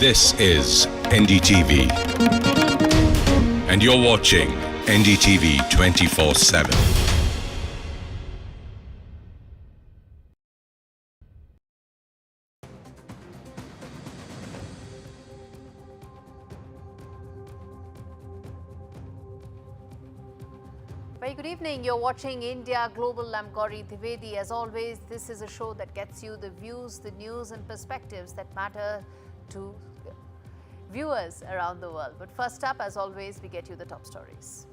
This is NDTV, and you're watching NDTV 24/7. Very good evening. You're watching India Global. I'm Gauri Dwivedi. As always, this is a show that gets you the views, the news and perspectives that matter to viewers around the world. But first up, as always, we get you the top stories.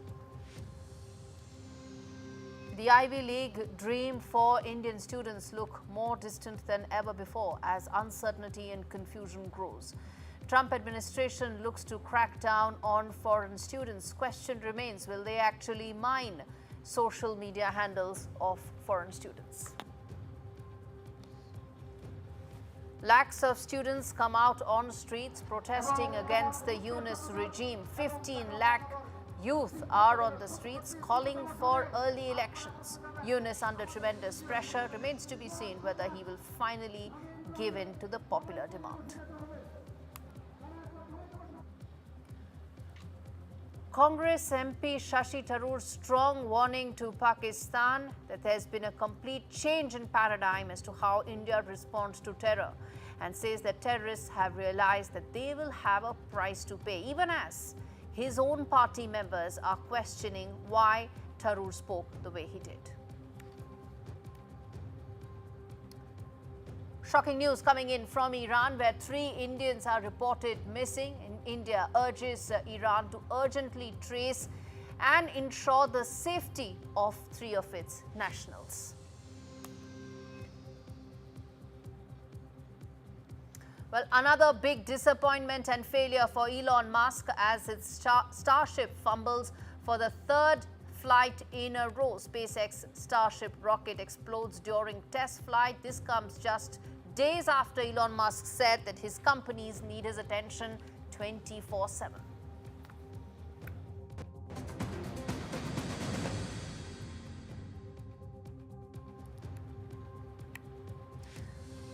The Ivy League dream for Indian students look more distant than ever before as uncertainty and confusion grows. Trump administration looks to crack down on foreign students. Question remains, will they actually mine social media handles of foreign students? Lakhs of students come out on streets protesting against the Yunus regime. 15 lakh youth are on the streets calling for early elections. Yunus, under tremendous pressure, remains to be seen whether he will finally give in to the popular demand. Congress MP Shashi Tharoor's strong warning to Pakistan that there's been a complete change in paradigm as to how India responds to terror, and says that terrorists have realized that they will have a price to pay, even as his own party members are questioning why Tharoor spoke the way he did. Shocking news coming in from Iran, where 3 Indians are reported missing. India urges Iran to urgently trace and ensure the safety of 3 of its nationals. Well, another big disappointment and failure for Elon Musk as its Starship fumbles for the 3rd flight in a row. SpaceX Starship rocket explodes during test flight. This comes just days after Elon Musk said that his companies need his attention 24/7.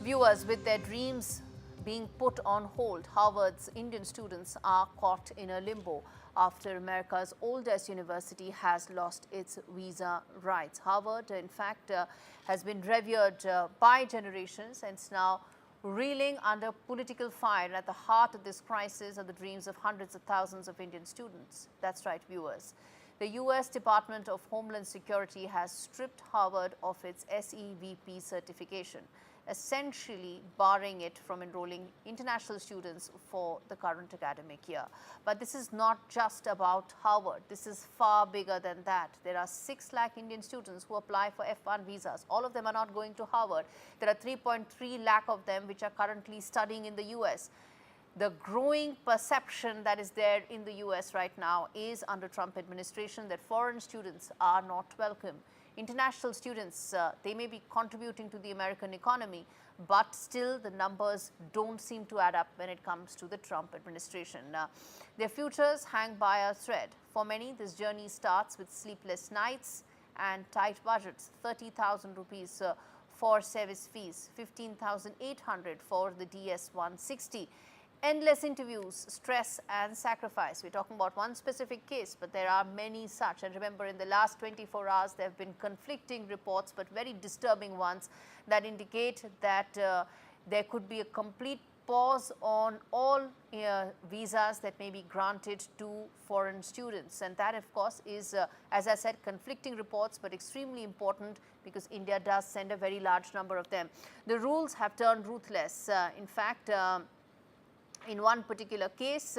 Viewers, with their dreams being put on hold, Harvard's Indian students are caught in a limbo after America's oldest university has lost its visa rights. Harvard, in fact, has been revered by generations and is now reeling under political fire. At the heart of this crisis are the dreams of hundreds of thousands of Indian students. That's right, viewers. The US Department of Homeland Security has stripped Harvard of its SEVP certification, essentially barring it from enrolling international students for the current academic year. But this is not just about Harvard. This is far bigger than that. There are 6 lakh Indian students who apply for F1 visas. All of them are not going to Harvard. There are 3.3 lakh of them which are currently studying in the US. The growing perception that is there in the US right now is under Trump administration that foreign students are not welcome. International students, they may be contributing to the American economy, but still the numbers don't seem to add up when it comes to the Trump administration. Their futures hang by a thread. For many, this journey starts with sleepless nights and tight budgets. 30,000 rupees for service fees, 15,800 for the DS-160. Endless interviews, stress and sacrifice. We're talking about one specific case, but there are many such. And remember, in the last 24 hours, there have been conflicting reports, but very disturbing ones that indicate that there could be a complete pause on all visas that may be granted to foreign students. And that, of course, is, as I said, conflicting reports, but extremely important because India does send a very large number of them. The rules have turned ruthless. In fact, in one particular case,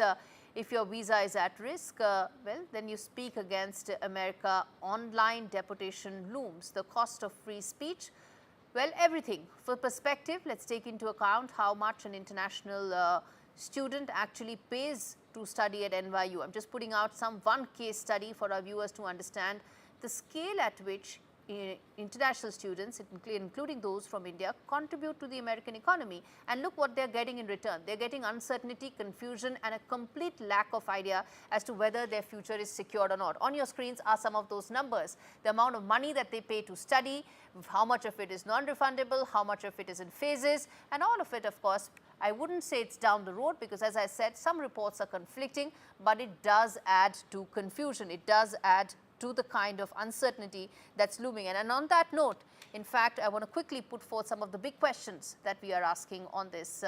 if your visa is at risk, well, then you speak against America. Online deportation looms. The cost of free speech, well, everything. For perspective, let's take into account how much an international student actually pays to study at NYU. I'm just putting out one case study for our viewers to understand the scale at which international students, including those from India, contribute to the American economy. And look what they're getting in return. They're getting uncertainty, confusion, and a complete lack of idea as to whether their future is secured or not. On your screens are some of those numbers. The amount of money that they pay to study, how much of it is non-refundable, how much of it is in phases, and all of it, of course, I wouldn't say it's down the road because, as I said, some reports are conflicting, but it does add to confusion. It does add to the kind of uncertainty that's looming. And on that note, in fact, I want to quickly put forth some of the big questions that we are asking on this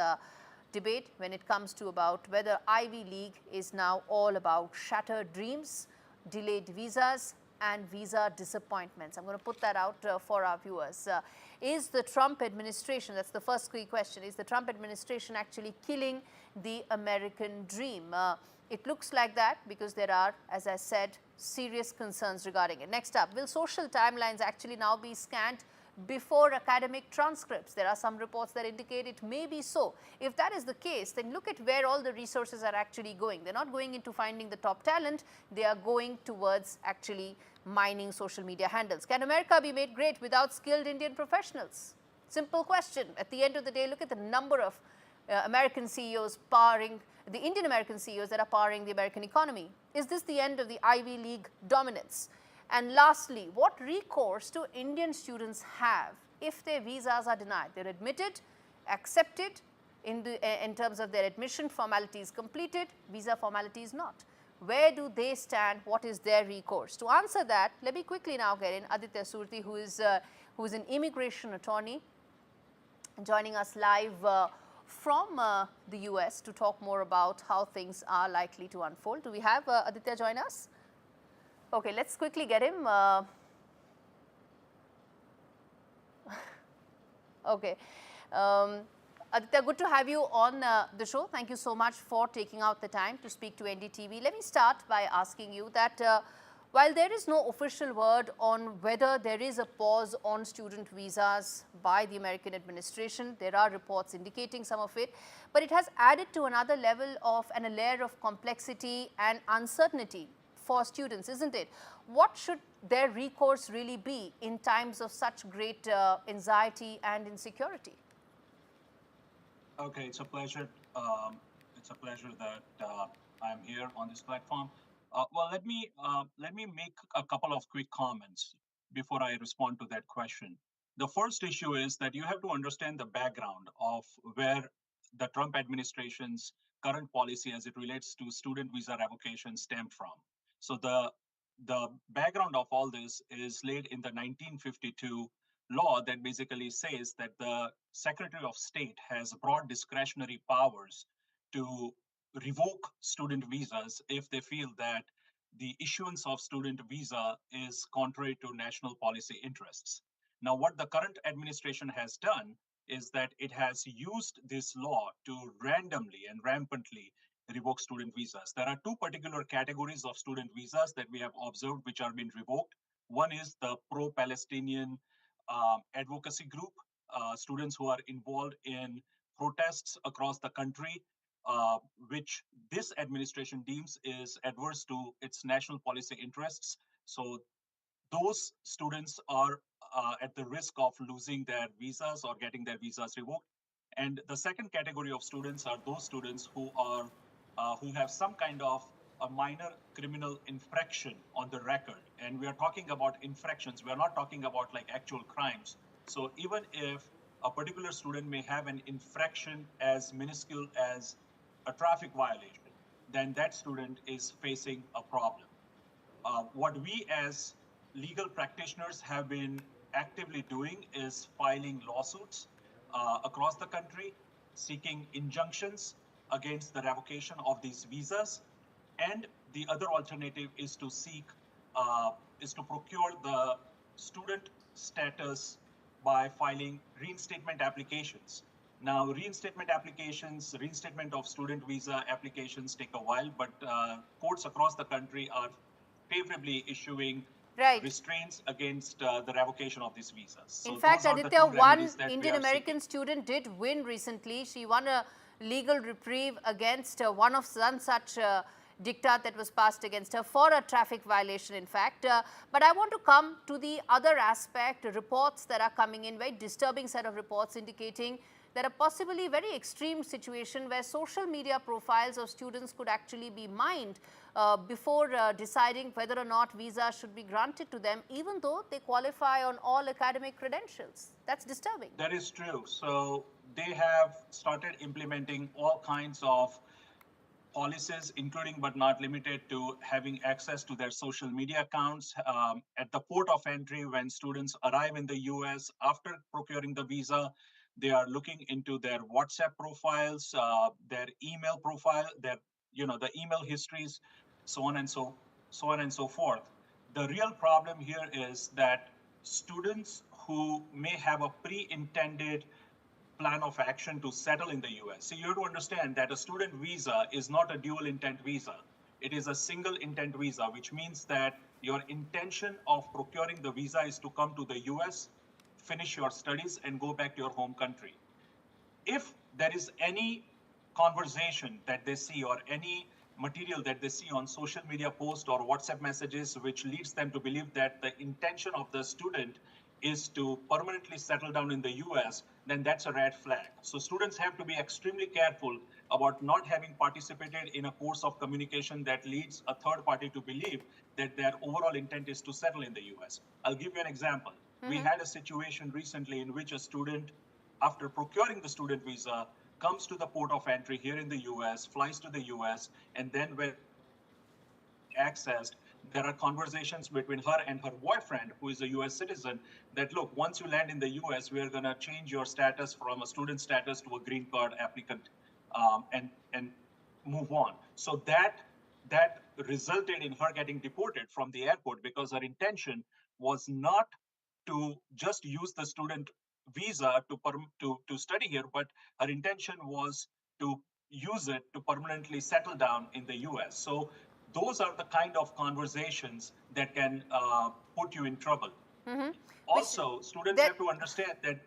debate when it comes to about whether Ivy League is now all about shattered dreams, delayed visas, and visa disappointments. I'm going to put that out for our viewers. Is the Trump administration, that's the first key question, is the Trump administration actually killing the American dream? It looks like that because there are, as I said, serious concerns regarding it. Next up, will social timelines actually now be scanned before academic transcripts? There are some reports that indicate it may be so. If that is the case, then look at where all the resources are actually going. They're not going into finding the top talent, they are going towards actually mining social media handles. Can America be made great without skilled Indian professionals? Simple question. At the end of the day, look at the number of American CEOs powering, the Indian American CEOs that are powering the American economy. Is this the end of the Ivy League dominance? And lastly, what recourse do Indian students have if their visas are denied? They're admitted, accepted in terms of their admission formalities completed, visa formalities not. Where do they stand? What is their recourse? To answer that, let me quickly now get in Aditya Surti, who is an immigration attorney, joining us live from the US to talk more about how things are likely to unfold. Do we have Aditya join us? Okay, let's quickly get him. Okay. Aditya, good to have you on the show. Thank you so much for taking out the time to speak to NDTV. Let me start by asking you that while there is no official word on whether there is a pause on student visas by the American administration, there are reports indicating some of it, but it has added to another level of and a layer of complexity and uncertainty for students, isn't it? What should their recourse really be in times of such great anxiety and insecurity? Okay, it's a pleasure. It's a pleasure that I'm here on this platform. Well, let me make a couple of quick comments before I respond to that question. The first issue is that you have to understand the background of where the Trump administration's current policy as it relates to student visa revocation stemmed from. So the background of all this is laid in the 1952 law that basically says that the Secretary of State has broad discretionary powers to revoke student visas if they feel that the issuance of student visa is contrary to national policy interests. Now, what the current administration has done is that it has used this law to randomly and rampantly revoke student visas. There are two particular categories of student visas that we have observed which are being revoked. One is the pro-Palestinian advocacy group, students who are involved in protests across the country, which this administration deems is adverse to its national policy interests. So those students are at the risk of losing their visas or getting their visas revoked. And the second category of students are those students who are who have some kind of a minor criminal infraction on the record. And we are talking about infractions. We are not talking about like actual crimes. So even if a particular student may have an infraction as minuscule as a traffic violation, then that student is facing a problem. What we as legal practitioners have been actively doing is filing lawsuits across the country, seeking injunctions against the revocation of these visas. And the other alternative is to procure the student status by filing reinstatement applications. Now, reinstatement of student visa applications take a while, but courts across the country are favorably issuing restraints against the revocation of these visas. So in fact, Aditya, one Indian American student did win recently. She won a legal reprieve against one such diktat that was passed against her for a traffic violation, in fact. But I want to come to the other aspect, reports that are coming in, very disturbing set of reports indicating that a possibly very extreme situation where social media profiles of students could actually be mined before deciding whether or not visa should be granted to them, even though they qualify on all academic credentials. That's disturbing. That is true. So they have started implementing all kinds of policies, including but not limited to having access to their social media accounts at the port of entry. When students arrive in the US after procuring the visa, they are looking into their WhatsApp profiles, their email profile, their the email histories, so on and so forth. The real problem here is that students who may have a pre-intended plan of action to settle in the US. So you have to understand that a student visa is not a dual intent visa. It is a single intent visa, which means that your intention of procuring the visa is to come to the US, finish your studies, and go back to your home country. If there is any conversation that they see or any material that they see on social media posts or WhatsApp messages, which leads them to believe that the intention of the student is to permanently settle down in the US, then that's a red flag. So students have to be extremely careful about not having participated in a course of communication that leads a third party to believe that their overall intent is to settle in the US. I'll give you an example. We had a situation recently in which a student, after procuring the student visa, comes to the port of entry here in the US, flies to the US, and then when accessed, there are conversations between her and her boyfriend, who is a US citizen, that look, once you land in the US, we're going to change your status from a student status to a green card applicant, and move on. So that resulted in her getting deported from the airport because her intention was not to just use the student visa to study here, but her intention was to use it to permanently settle down in the US. So those are the kind of conversations that can put you in trouble. Also, students have to understand that.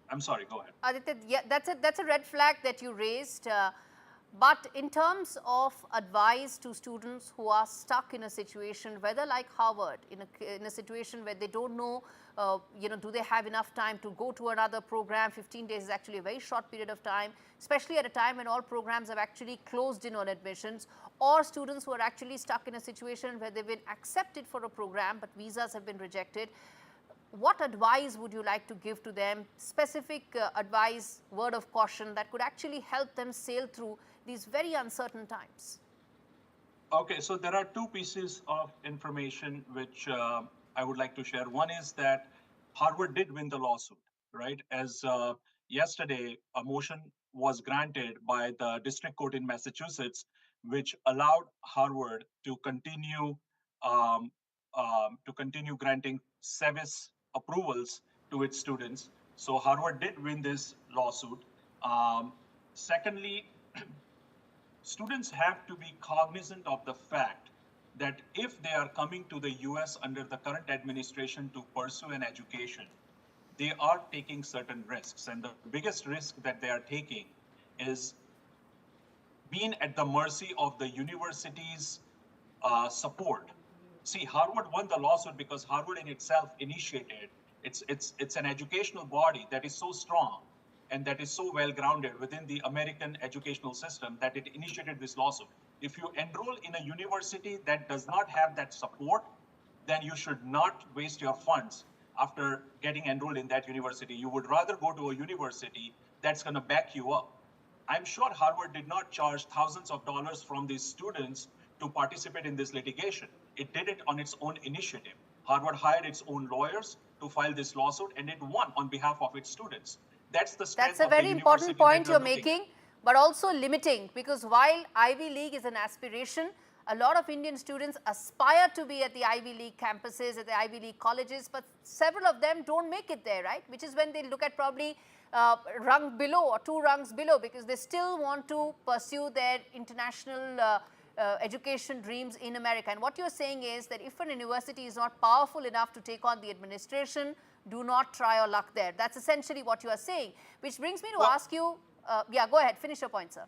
I'm sorry, go ahead. Aditya, yeah, that's a red flag that you raised. But in terms of advice to students who are stuck in a situation, whether like Harvard, in a situation where they don't know, do they have enough time to go to another program? 15 days is actually a very short period of time, especially at a time when all programs have actually closed in on admissions, or students who are actually stuck in a situation where they've been accepted for a program, but visas have been rejected. What advice would you like to give to them, specific advice, word of caution that could actually help them sail through these very uncertain times? Okay, so there are two pieces of information which I would like to share. One is that Harvard did win the lawsuit, right? As yesterday, a motion was granted by the district court in Massachusetts, which allowed Harvard to continue granting SEVIS approvals to its students. So Harvard did win this lawsuit. Secondly, students have to be cognizant of the fact that if they are coming to the US under the current administration to pursue an education, they are taking certain risks. And the biggest risk that they are taking is being at the mercy of the university's support. See, Harvard won the lawsuit because Harvard in itself initiated. It's an educational body that is so strong and that is so well grounded within the American educational system that it initiated this lawsuit. If you enroll in a university that does not have that support, then you should not waste your funds after getting enrolled in that university. You would rather go to a university that's going to back you up. I'm sure Harvard did not charge thousands of dollars from these students to participate in this litigation. It did it on its own initiative. Harvard hired its own lawyers to file this lawsuit, and it won on behalf of its students. That's the strength That's a of the very university important point that you're we're looking making, at. but also limiting, because while Ivy League is an aspiration, a lot of Indian students aspire to be at the Ivy League campuses, at the Ivy League colleges, but several of them don't make it there, right? Which is when they look at probably rung below or two rungs below, because they still want to pursue their international education dreams in America. And what you're saying is that if an university is not powerful enough to take on the administration, do not try your luck there. That's essentially what you are saying, which brings me to ask you, yeah, go ahead, finish your point, sir.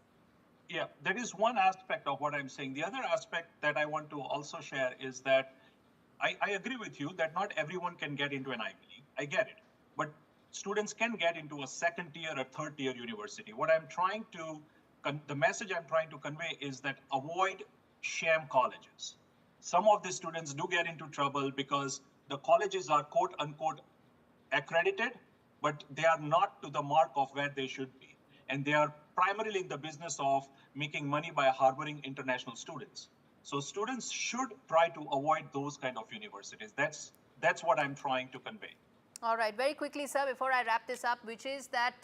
Yeah, that is one aspect of what I'm saying. The other aspect that I want to also share is that I agree with you that not everyone can get into an Ivy League. I get it. But students can get into a second tier or third tier university. The message I'm trying to convey is that avoid sham colleges. Some of the students do get into trouble because the colleges are quote unquote accredited, but they are not to the mark of where they should be. And they are primarily in the business of making money by harboring international students. So students should try to avoid those kind of universities. That's what I'm trying to convey. All right, very quickly, sir, before I wrap this up, which is that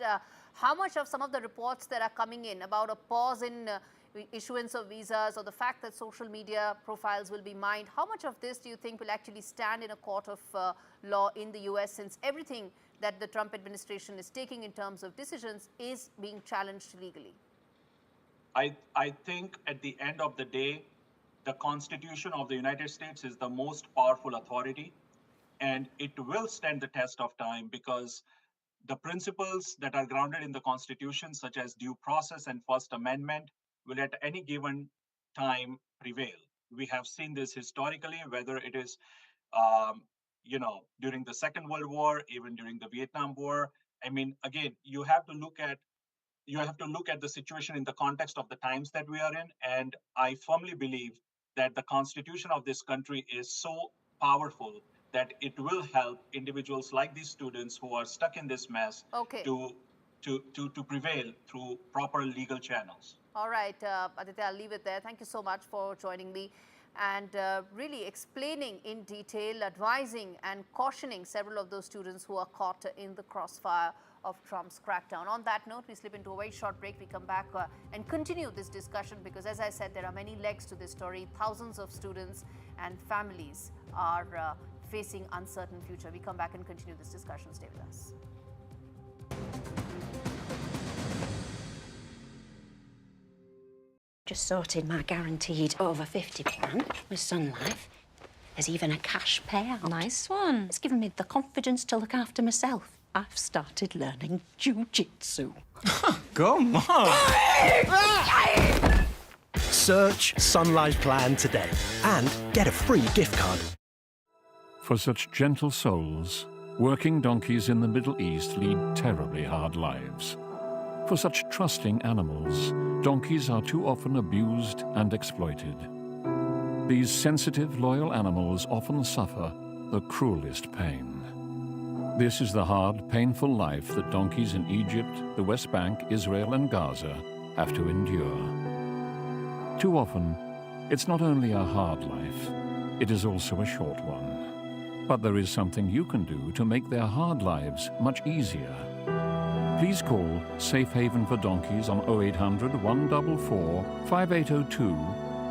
how much of some of the reports that are coming in about a pause in issuance of visas or the fact that social media profiles will be mined, how much of this do you think will actually stand in a court of law in the US, since everything that the Trump administration is taking in terms of decisions is being challenged legally? I think at the end of the day, the Constitution of the United States is the most powerful authority, and it will stand the test of time because the principles that are grounded in the Constitution, such as due process and First Amendment, will at any given time prevail. We have seen this historically, whether it is, during the Second World War, even during the Vietnam War. I mean, again, you have to look at the situation in the context of the times that we are in. And I firmly believe that the Constitution of this country is so powerful that it will help individuals like these students who are stuck in this mess to prevail through proper legal channels. All right, Aditya, I'll leave it there. Thank you so much for joining me and really explaining in detail, advising and cautioning several of those students who are caught in the crossfire of Trump's crackdown. On that note, we slip into a very short break. We come back and continue this discussion because, as I said, there are many legs to this story. Thousands of students and families are facing uncertain future. We come back and continue this discussion. Stay with us. Just sorted my guaranteed over 50 plan with Sun Life. There's even a cash payout. Nice one. It's given me the confidence to look after myself. I've started learning jiu-jitsu. Come on! Search Sun Life Plan today and get a free gift card. For such gentle souls, working donkeys in the Middle East lead terribly hard lives. For such trusting animals, donkeys are too often abused and exploited. These sensitive, loyal animals often suffer the cruelest pain. This is the hard, painful life that donkeys in Egypt, the West Bank, Israel, and Gaza have to endure. Too often, it's not only a hard life, it is also a short one. But there is something you can do to make their hard lives much easier. Please call Safe Haven for Donkeys on 0800 144 5802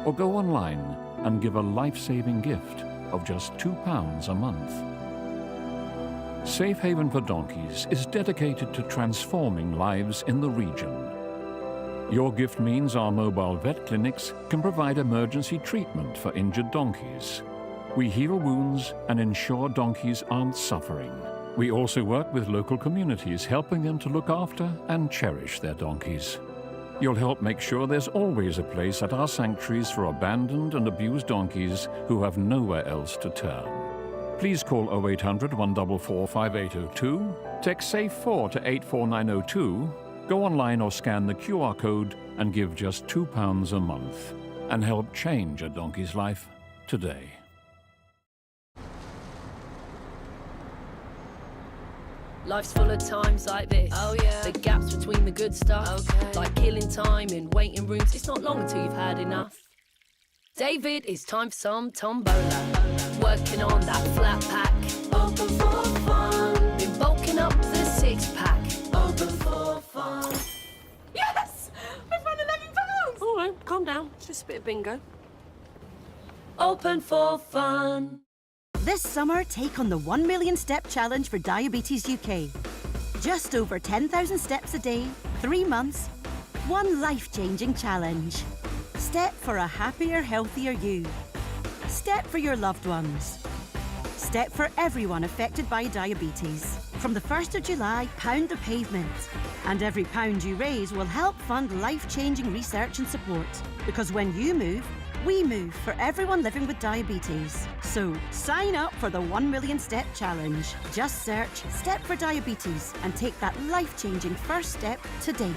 or go online and give a life-saving gift of just £2 a month. Safe Haven for Donkeys is dedicated to transforming lives in the region. Your gift means our mobile vet clinics can provide emergency treatment for injured donkeys. We heal wounds and ensure donkeys aren't suffering. We also work with local communities, helping them to look after and cherish their donkeys. You'll help make sure there's always a place at our sanctuaries for abandoned and abused donkeys who have nowhere else to turn. Please call 0800 144 5802, text SAFE4 to 84902, go online or scan the QR code and give just £2 a month and help change a donkey's life today. Life's full of times like this. Oh yeah. The gaps between the good stuff. Okay. Like killing time in waiting rooms. It's not long until you've had enough. David, it's time for some tombola. Working on that flat pack. Open for fun. Been bulking up the six-pack. Open for fun. Yes! I've won £11! All right, calm down. It's just a bit of bingo. Open for fun. This summer, take on the 1 Million Step Challenge for Diabetes UK. Just over 10,000 steps a day, 3 months, one life-changing challenge. Step for a happier, healthier you. Step for your loved ones. Step for everyone affected by diabetes. From the 1st of July, pound the pavement. And every pound you raise will help fund life-changing research and support. Because when you move, we move for everyone living with diabetes. So sign up for the 1 Million Step Challenge. Just search Step for Diabetes and take that life-changing first step today.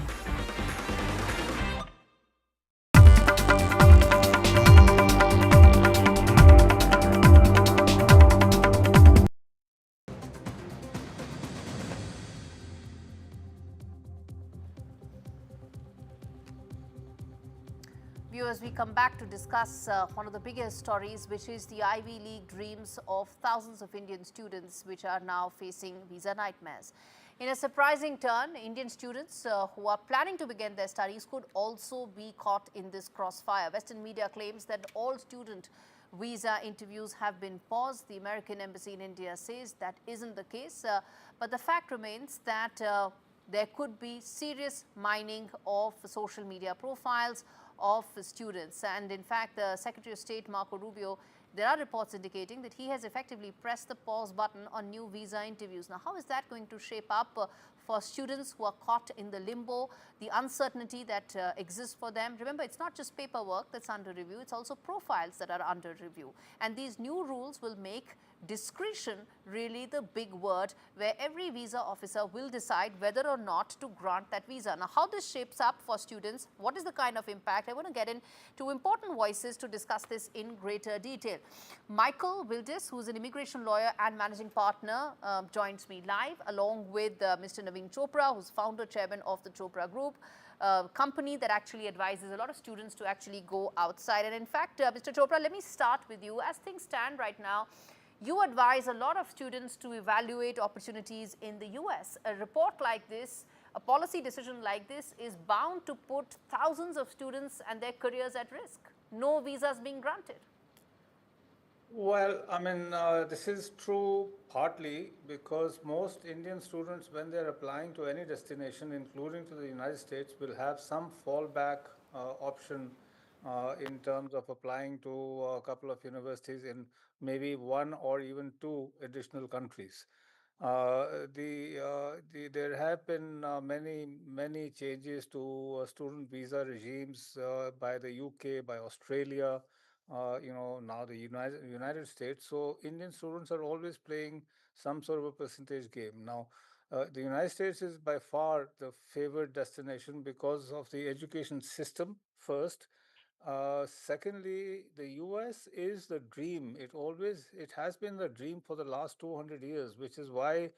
Viewers, we come back to discuss one of the biggest stories, which is the Ivy League dreams of thousands of Indian students, which are now facing visa nightmares. In a surprising turn, Indian students who are planning to begin their studies could also be caught in this crossfire. Western media claims that all student visa interviews have been paused. The American Embassy in India says that isn't the case, but the fact remains that there could be serious mining of social media profiles of students. And in fact, the Secretary of State Marco Rubio, there are reports indicating that he has effectively pressed the pause button on new visa interviews. Now, how is that going to shape up for students who are caught in the limbo, the uncertainty that exists for them? Remember, it's not just paperwork that's under review, it's also profiles that are under review. And these new rules will make discretion really the big word, where every visa officer will decide whether or not to grant that visa. Now, how this shapes up for students, what is the kind of impact? I want to get into important voices to discuss this in greater detail. Michael Wildis, who is an immigration lawyer and managing partner, joins me live, along with Mr. Naveen Chopra, who's founder chairman of the Chopra Group, company that actually advises a lot of students to actually go outside. And in fact, Mr. Chopra, let me start with you. As things stand right now, you advise a lot of students to evaluate opportunities in the US. A report like this, a policy decision like this, is bound to put thousands of students and their careers at risk. No visas being granted. Well, I mean, this is true partly because most Indian students, when they're applying to any destination, including to the United States, will have some fallback option in terms of applying to a couple of universities in maybe one or even two additional countries. There have been many changes to student visa regimes by the UK, by Australia, now the United States. So Indian students are always playing some sort of a percentage game. Now, the United States is by far the favored destination because of the education system first. Secondly, the US is the dream. It has been the dream for the last 200 years, which is why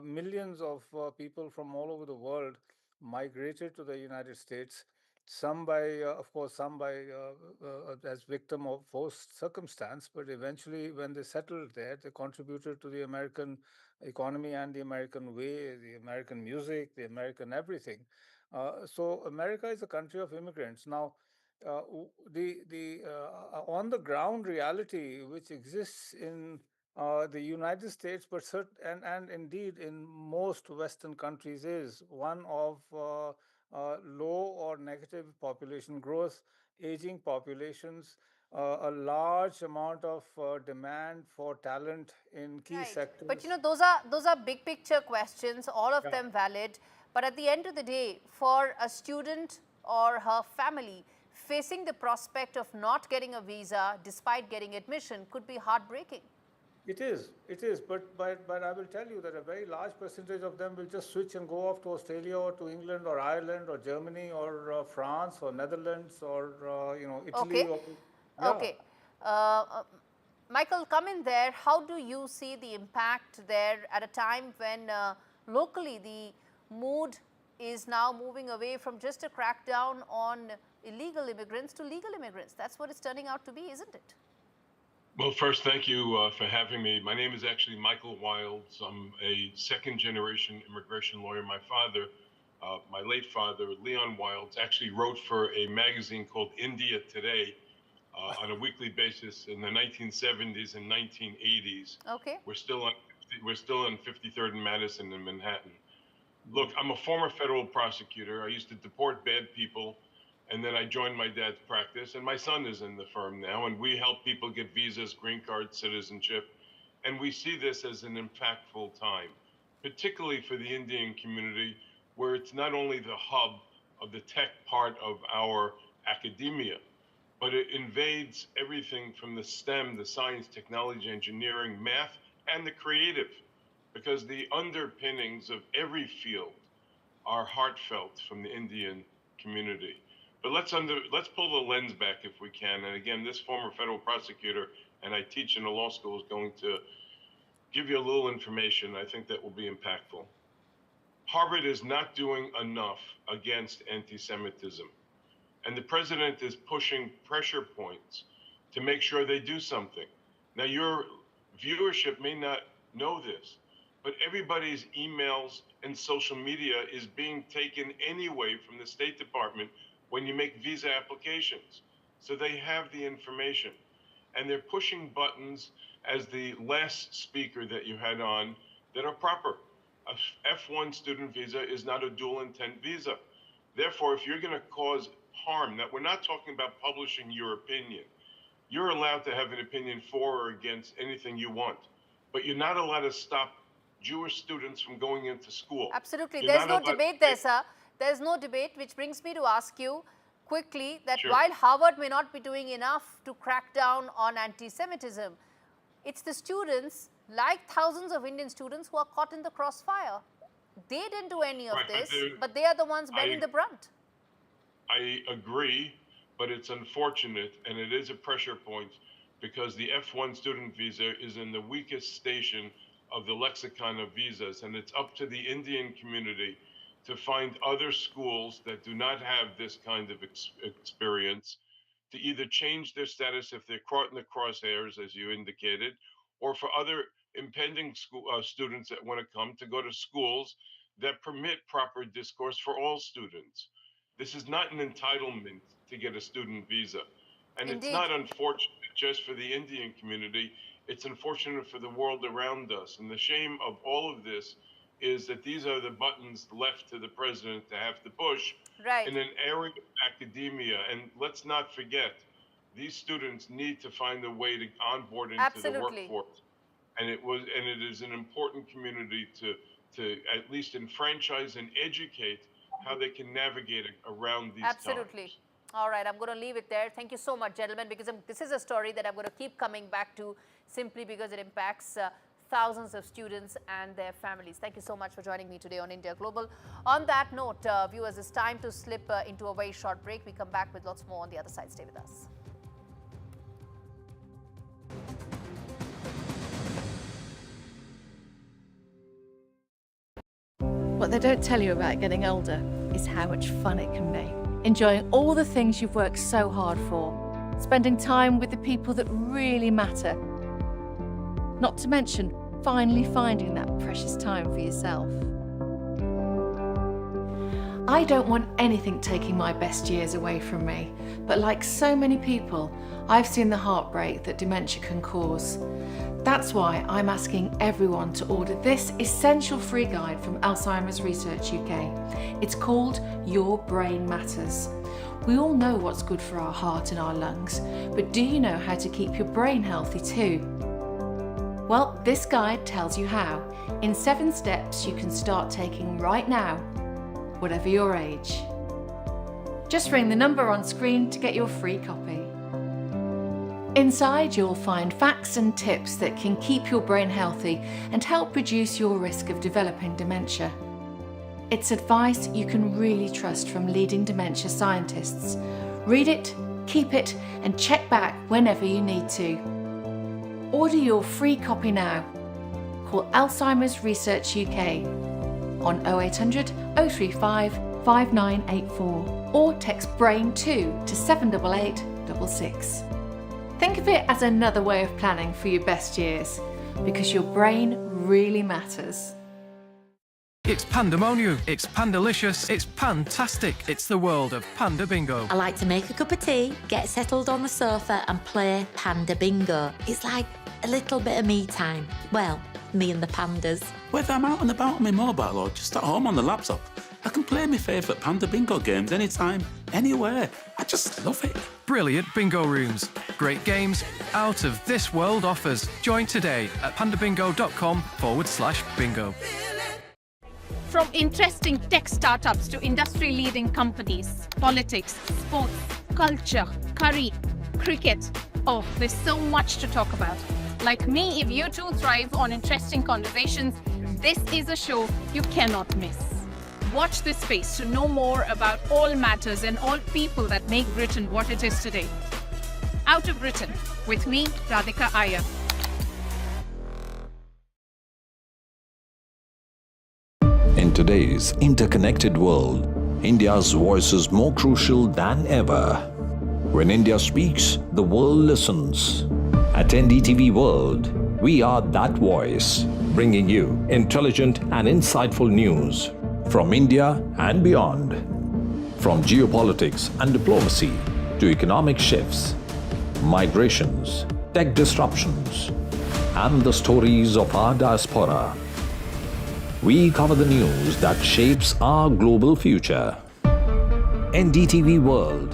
millions of people from all over the world migrated to the United States. Some by, of course, some by as victim of forced circumstance, but eventually, when they settled there, they contributed to the American economy and the American way, the American music, the American everything. So America is a country of immigrants. Now, the on the ground reality which exists in the United States, but and indeed in most Western countries, is one of low or negative population growth, aging populations, a large amount of demand for talent in key sectors. But those are big picture questions, all of them valid. But at the end of the day, for a student or her family, facing the prospect of not getting a visa despite getting admission could be heartbreaking. It is, but I will tell you that a very large percentage of them will just switch and go off to Australia or to England or Ireland or Germany or France or Netherlands or Italy. Okay. Okay. Michael, come in there. How do you see the impact there at a time when locally the mood is now moving away from just a crackdown on illegal immigrants to legal immigrants? That's what it's turning out to be, isn't it? Well, first, thank you for having me. My name is actually Michael Wilds. I'm a second-generation immigration lawyer. My father, my late father, Leon Wilds, actually wrote for a magazine called India Today on a weekly basis in the 1970s and 1980s. Okay. We're still on 53rd and Madison in Manhattan. Look, I'm a former federal prosecutor. I used to deport bad people. And then I joined my dad's practice, and my son is in the firm now, and we help people get visas, green card, citizenship. And we see this as an impactful time, particularly for the Indian community, where it's not only the hub of the tech part of our academia, but it invades everything from the STEM, the science, technology, engineering, math, and the creative, because the underpinnings of every field are heartfelt from the Indian community. But let's pull the lens back if we can. And again, this former federal prosecutor, and I teach in a law school, is going to give you a little information I think that will be impactful. Harvard is not doing enough against anti-Semitism. And the president is pushing pressure points to make sure they do something. Now, your viewership may not know this, but everybody's emails and social media is being taken anyway from the State Department when you make visa applications. So they have the information. And they're pushing buttons, as the last speaker that you had on, that are proper. A F1 student visa is not a dual intent visa. Therefore, if you're going to cause harm, that we're not talking about publishing your opinion. You're allowed to have an opinion for or against anything you want, but you're not allowed to stop Jewish students from going into school. Absolutely. You're There's no not allowed- debate there, sir. There's no debate, which brings me to ask you quickly that Sure. while Harvard may not be doing enough to crack down on anti-Semitism, it's the students, like thousands of Indian students, who are caught in the crossfire. They didn't do any of Right, but this, but they are the ones bearing the brunt. I agree, but it's unfortunate, and it is a pressure point, because the F1 student visa is in the weakest station of the lexicon of visas, and it's up to the Indian community to find other schools that do not have this kind of experience, to either change their status if they're caught in the crosshairs, as you indicated, or for other impending students that want to come to go to schools that permit proper discourse for all students. This is not an entitlement to get a student visa. And Indeed. It's not unfortunate just for the Indian community, it's unfortunate for the world around us. And the shame of all of this is that these are the buttons left to the president to have to push Right. in an area of academia. And let's not forget, these students need to find a way to onboard into Absolutely. the workforce. And it is an important community to at least enfranchise and educate how they can navigate around these Absolutely. times. All right, I'm going to leave it there. Thank you so much, gentlemen, because this is a story that I'm going to keep coming back to simply because it impacts thousands of students and their families. Thank you so much for joining me today on India Global. On that note, viewers, it's time to slip into a very short break. We come back with lots more on the other side. Stay with us. What they don't tell you about getting older is how much fun it can be. Enjoying all the things you've worked so hard for. Spending time with the people that really matter. Not to mention, finally finding that precious time for yourself. I don't want anything taking my best years away from me, but like so many people, I've seen the heartbreak that dementia can cause. That's why I'm asking everyone to order this essential free guide from Alzheimer's Research UK. It's called Your Brain Matters. We all know what's good for our heart and our lungs, but do you know how to keep your brain healthy too? Well, this guide tells you how, in 7 steps you can start taking right now, whatever your age. Just ring the number on screen to get your free copy. Inside, you'll find facts and tips that can keep your brain healthy and help reduce your risk of developing dementia. It's advice you can really trust from leading dementia scientists. Read it, keep it, and check back whenever you need to. Order your free copy now. Call Alzheimer's Research UK on 0800 035 5984 or text BRAIN2 to 78866. Think of it as another way of planning for your best years, because your brain really matters. It's pandemonium, it's pandalicious, it's pantastic. It's the world of Panda Bingo. I like to make a cup of tea, get settled on the sofa and play Panda Bingo. It's like a little bit of me time. Well, me and the pandas. Whether I'm out and about on my mobile or just at home on the laptop, I can play my favourite Panda Bingo games anytime, anywhere. I just love it. Brilliant bingo rooms, great games, out of this world offers. Join today at pandabingo.com/bingo. From interesting tech startups to industry-leading companies, politics, sports, culture, curry, cricket. Oh, there's so much to talk about. Like me, if you too thrive on interesting conversations, this is a show you cannot miss. Watch this space to know more about all matters and all people that make Britain what it is today. Out of Britain, with me, Radhika Iyer. In today's interconnected world, India's voice is more crucial than ever. When India speaks, the world listens. At NDTV World, we are that voice, bringing you intelligent and insightful news from India and beyond. From geopolitics and diplomacy to economic shifts, migrations, tech disruptions, and the stories of our diaspora. We cover the news that shapes our global future. NDTV World.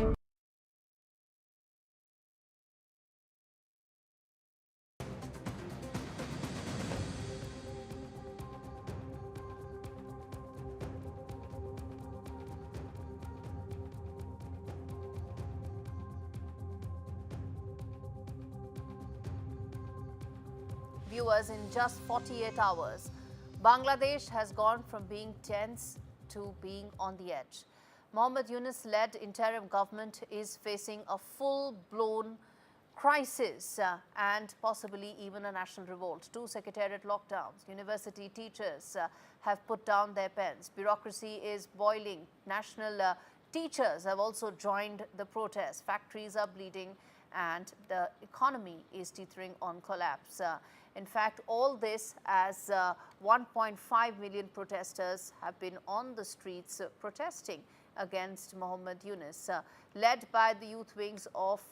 Viewers, in just 48 hours, Bangladesh has gone from being tense to being on the edge. Mohammed Yunus-led interim government is facing a full-blown crisis and possibly even a national revolt. 2 secretariat lockdowns. University teachers have put down their pens. Bureaucracy is boiling. National teachers have also joined the protest. Factories are bleeding and the economy is teetering on collapse. In fact, all this as 1.5 million protesters have been on the streets protesting against Mohammed Yunus. Led by the youth wings of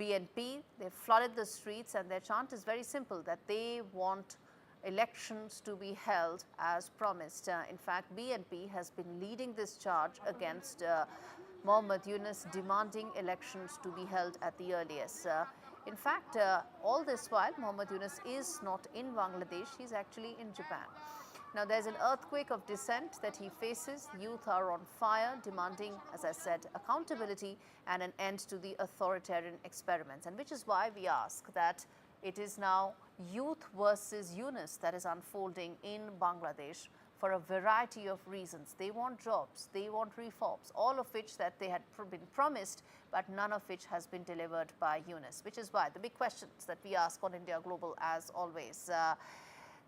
BNP, they flooded the streets and their chant is very simple, that they want elections to be held as promised. In fact, BNP has been leading this charge against Mohammed Yunus, demanding elections to be held at the earliest. In fact, all this while, Mohammed Yunus is not in Bangladesh, he's actually in Japan. Now, there's an earthquake of dissent that he faces. Youth are on fire, demanding, as I said, accountability and an end to the authoritarian experiments. And which is why we ask that it is now youth versus Yunus that is unfolding in Bangladesh for a variety of reasons. They want jobs, they want reforms, all of which that they had been promised, but none of which has been delivered by Yunus. Which is why the big questions that we ask on India Global, as always,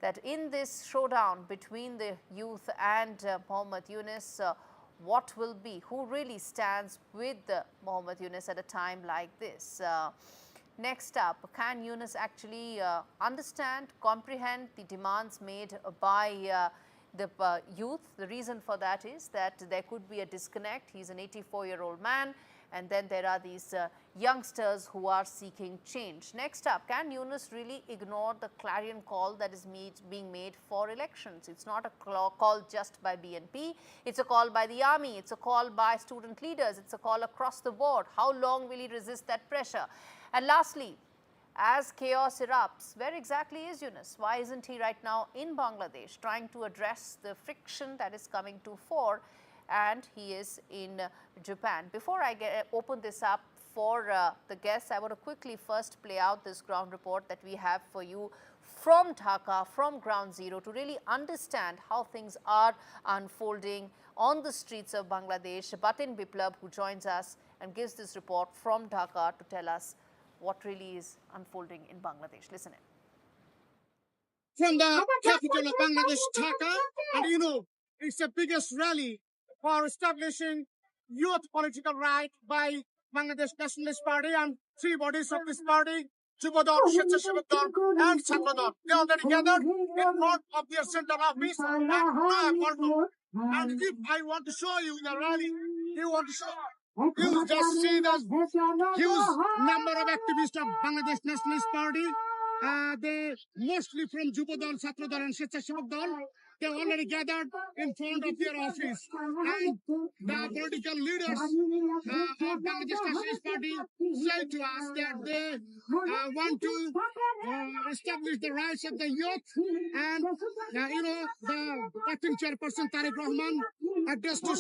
that in this showdown between the youth and Mohammed Yunus, what will be, who really stands with Mohammed Yunus at a time like this? Next up, can Yunus actually understand, comprehend the demands made by the youth? The reason for that is that there could be a disconnect. He's an 84-year-old man, and then there are these youngsters who are seeking change. Next up, can Yunus really ignore the clarion call that is being made for elections? It's not a call just by BNP, it's a call by the army, it's a call by student leaders, it's a call across the board. How long will he resist that pressure? And lastly, as chaos erupts, where exactly is Yunus? Why isn't he right now in Bangladesh trying to address the friction that is coming to fore? And he is in Japan. Before I open this up for the guests, I want to quickly first play out this ground report that we have for you from Dhaka, from Ground Zero, to really understand how things are unfolding on the streets of Bangladesh. Batin Biplab, who joins us and gives this report from Dhaka to tell us what really is unfolding in Bangladesh. Listen in. From the capital of Bangladesh, Dhaka, and you know, it's the biggest rally for establishing youth political right by Bangladesh Nationalist Party and 3 bodies of this party, Jubadal, Shetsashavak Dal, and Chhatradal. They are already gathered in front of their central office and And if I want to show you the rally, you just see the huge number of activists of Bangladesh Nationalist Party. They mostly from Jubadal, Chhatradal, and Shetsashavak Dal. they already gathered in front of their office. And the political leaders of Bangladesh Nationalist Party said to us that they want to establish the rights of the youth. And, the acting chairperson, Tariq Rahman, addressed to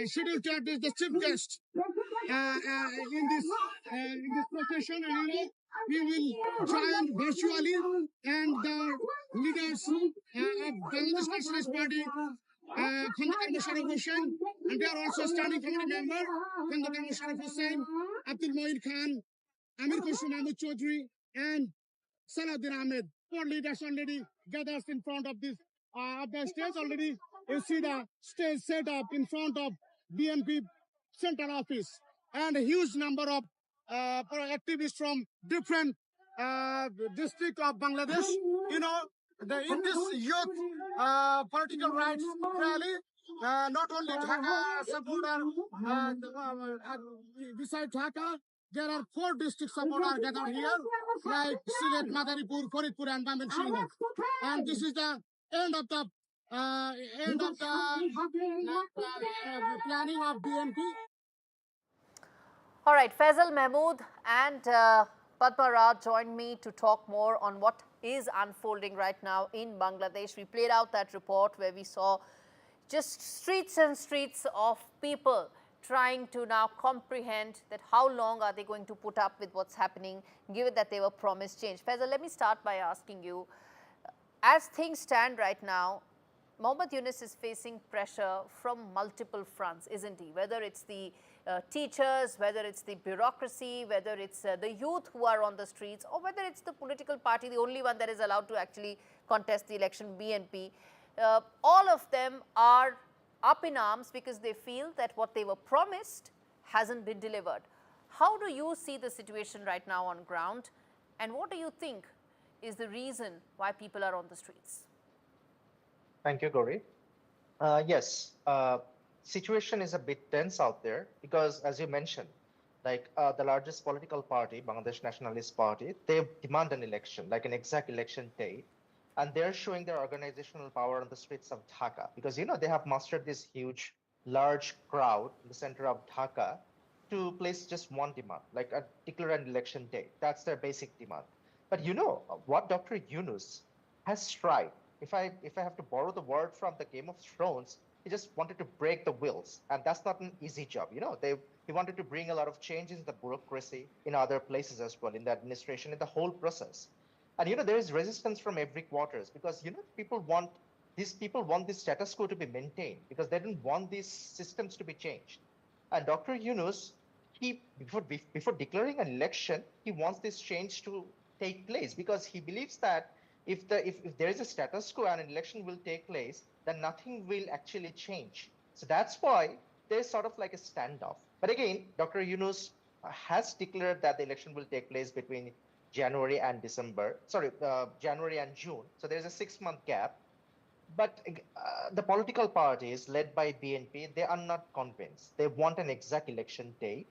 scheduled to address the chief guest in this profession. And, we will join virtually, and the leaders of Bangladesh Nationalist Party, Khandakar Musharraf Hussain, and they are also standing committee member, Khandakar Musharraf Hussain, Abdul Moin Khan, Amir Khusru Mahmud Chaudhry, and Salahuddin Ahmed. Four leaders already gathered in front of this the stage. Already you see the stage set up in front of BNP Central Office, and a huge number of activists from different districts of Bangladesh. In this youth political rights rally, not only Dhaka supporter, beside Dhaka, there are 4 district supporters gathered here, like Sylhet, Madaripur, Faridpur, and Mymensingh. And this is the end of the planning of BNP. All right, Faisal Mahmood and Padma Rao joined me to talk more on what is unfolding right now in Bangladesh. We played out that report where we saw just streets and streets of people trying to now comprehend that how long are they going to put up with what's happening, given that they were promised change. Faisal, let me start by asking you, as things stand right now, Mohammad Yunus is facing pressure from multiple fronts, isn't he? Whether it's the teachers, whether it's the bureaucracy, whether it's the youth who are on the streets, or whether it's the political party, the only one that is allowed to actually contest the election, BNP. All of them are up in arms because they feel that what they were promised hasn't been delivered. How do you see the situation right now on ground, and what do you think is the reason why people are on the streets? Thank you, Gauri. Yes, situation is a bit tense out there because, as you mentioned, like the largest political party, Bangladesh Nationalist Party, they demand an election, like an exact election date. And they're showing their organizational power on the streets of Dhaka because, they have mustered this huge, large crowd in the center of Dhaka to place just one demand, like declare an election date. That's their basic demand. But what Dr. Yunus has tried, if I have to borrow the word from the Game of Thrones, he just wanted to break the wheels, and that's not an easy job. He wanted to bring a lot of changes in the bureaucracy in other places as well, in the administration, in the whole process. And there is resistance from every quarters because people want this status quo to be maintained because they don't want these systems to be changed. And Dr. Yunus, before declaring an election, he wants this change to take place because he believes that if there is a status quo and an election will take place, then nothing will actually change. So that's why there's sort of like a standoff. But again, Dr. Yunus has declared that the election will take place between January and January and June. So there's a 6-month gap. But the political parties led by BNP, they are not convinced. They want an exact election date.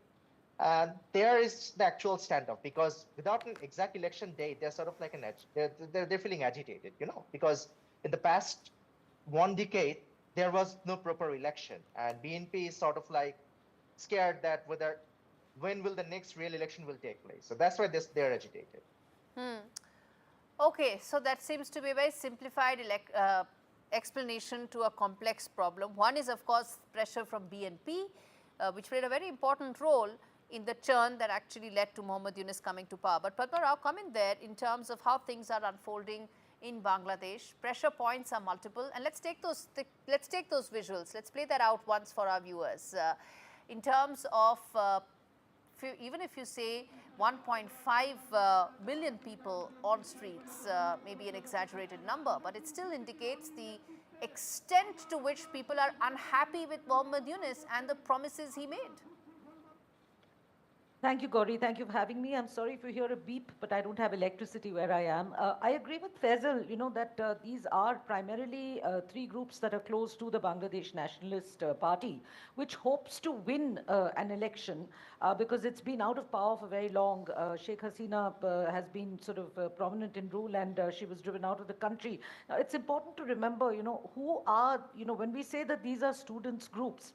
And there is the actual standoff because without an exact election date, they're sort of like they're feeling agitated, because in the past 1 decade, there was no proper election. And BNP is sort of like scared that when will the next real election will take place. So that's why they're agitated. Okay, so that seems to be a very simplified explanation to a complex problem. One is, of course, pressure from BNP, which played a very important role in the churn that actually led to Mohammad Yunus coming to power. But Padma Rao, come in there in terms of how things are unfolding in Bangladesh. Pressure points are multiple, and let's take those visuals. Let's play that out once for our viewers. In terms of even if you say 1.5 million people on streets, maybe an exaggerated number, but it still indicates the extent to which people are unhappy with Mohammad Yunus and the promises he made. Thank you, Gauri. Thank you for having me. I'm sorry if you hear a beep, but I don't have electricity where I am. I agree with Faisal, that these are primarily three groups that are close to the Bangladesh Nationalist Party, which hopes to win an election because it's been out of power for very long. Sheikh Hasina has been sort of prominent in rule, and she was driven out of the country. Now, it's important to remember, who are, when we say that these are students' groups,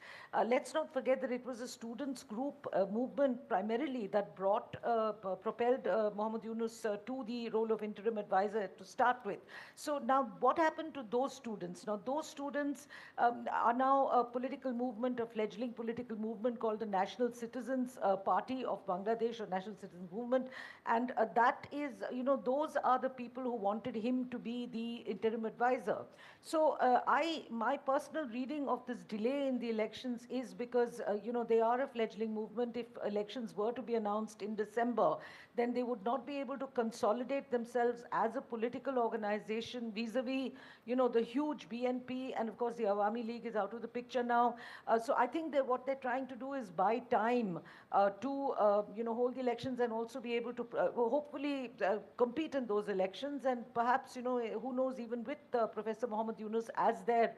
let's not forget that it was a students' group movement primarily that propelled Mohammed Yunus to the role of interim advisor to start with. So now what happened to those students? Now those students are now a political movement, a fledgling political movement called the National Citizens Party of Bangladesh, or National Citizens Movement. And that is, those are the people who wanted him to be the interim advisor. So my personal reading of this delay in the elections is because, they are a fledgling movement. If elections were to be announced in December, then they would not be able to consolidate themselves as a political organization vis-a-vis, the huge BNP, and of course the Awami League is out of the picture now. So I think that what they're trying to do is buy time to, hold the elections and also be able to hopefully compete in those elections, and perhaps, who knows, even with Professor Mohammed Yunus as their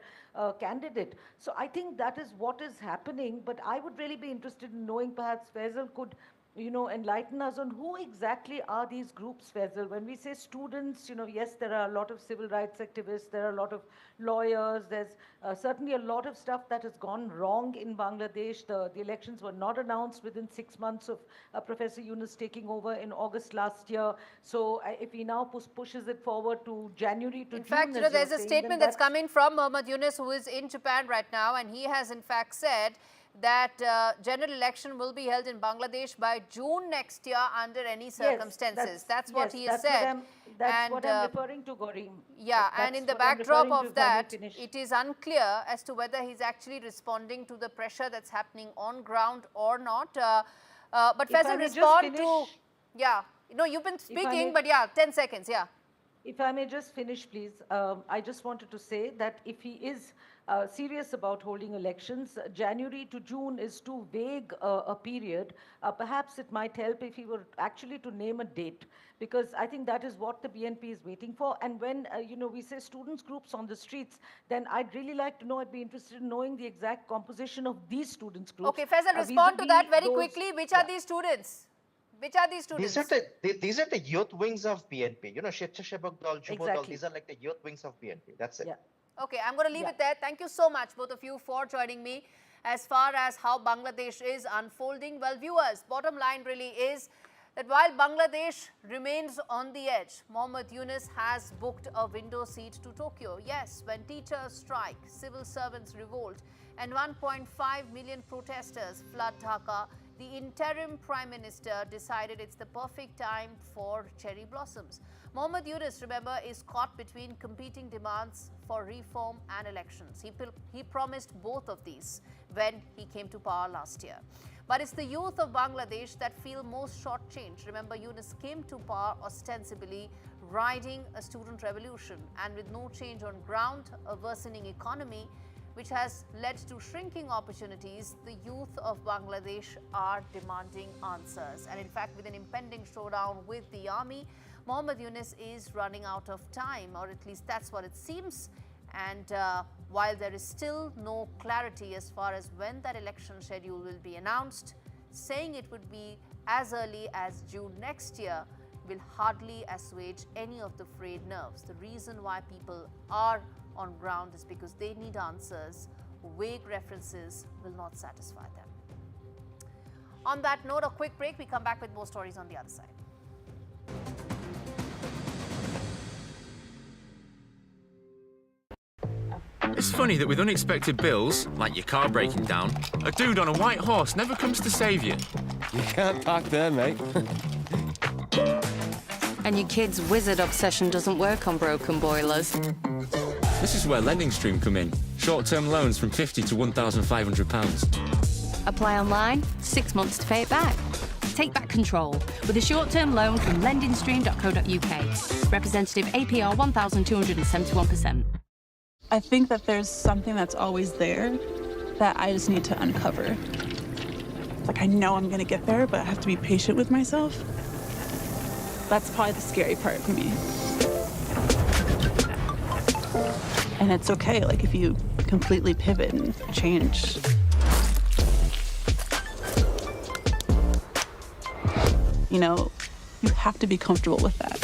candidate. So I think that is what is happening, but I would really be interested in knowing, perhaps Faisal could enlighten us on who exactly are these groups, Faisal. When we say students, yes, there are a lot of civil rights activists, there are a lot of lawyers, there's certainly a lot of stuff that has gone wrong in Bangladesh. The elections were not announced within 6 months of Professor Yunus taking over in August last year. So if he now pushes it forward to January to June. In fact, there's a statement that's coming from Mohammed Yunus, who is in Japan right now, and he has in fact said that general election will be held in Bangladesh by June next year under any circumstances. Yes, that's what he has said. That's what I'm referring to, Gauri. Yeah, and in the backdrop of that, it is unclear as to whether he's actually responding to the pressure that's happening on ground or not. But Faisal, respond to... Yeah, no, you've been speaking, but yeah, 10 seconds, yeah. If I may just finish, please. I just wanted to say that if he is serious about holding elections, January to June is too vague a period. Perhaps it might help if he were actually to name a date, because I think that is what the BNP is waiting for. And when, we say students groups on the streets, then I'd really like to know, I'd be interested in knowing the exact composition of these students groups. Okay, Faisal, respond to that very quickly. Which are these students? Which are these students? These are the youth wings of BNP. Shetcheshebok Dal, Jubo Dal, these are like the youth wings of BNP. That's it. Yeah. Okay, I'm going to leave it there. Thank you so much, both of you, for joining me. As far as how Bangladesh is unfolding, well, viewers, bottom line really is that while Bangladesh remains on the edge, Mohammed Yunus has booked a window seat to Tokyo. Yes, when teachers strike, civil servants revolt, and 1.5 million protesters flood Dhaka, the interim Prime Minister decided it's the perfect time for cherry blossoms. Mohammed Yunus, remember, is caught between competing demands for reform and elections. He promised both of these when he came to power last year. But it's the youth of Bangladesh that feel most shortchanged. Remember, Yunus came to power ostensibly riding a student revolution, and with no change on ground, a worsening economy, which has led to shrinking opportunities, the youth of Bangladesh are demanding answers. And in fact, with an impending showdown with the army, Mohammed Yunus is running out of time, or at least that's what it seems. And while there is still no clarity as far as when that election schedule will be announced, saying it would be as early as June next year will hardly assuage any of the frayed nerves. The reason why people are on ground is because they need answers. Vague references will not satisfy them. On that note, a quick break. We come back with more stories on the other side. It's funny that with unexpected bills, like your car breaking down, a dude on a white horse never comes to save you. You can't park there, mate. And your kid's wizard obsession doesn't work on broken boilers. This is where Lending Stream come in. Short-term loans from £50 to £1,500. Apply online, 6 months to pay it back. Take back control with a short-term loan from lendingstream.co.uk. Representative APR 1,271%. I think that there's something that's always there that I just need to uncover. Like, I know I'm gonna get there, but I have to be patient with myself. That's probably the scary part for me. And it's okay, like, if you completely pivot and change. You know, you have to be comfortable with that.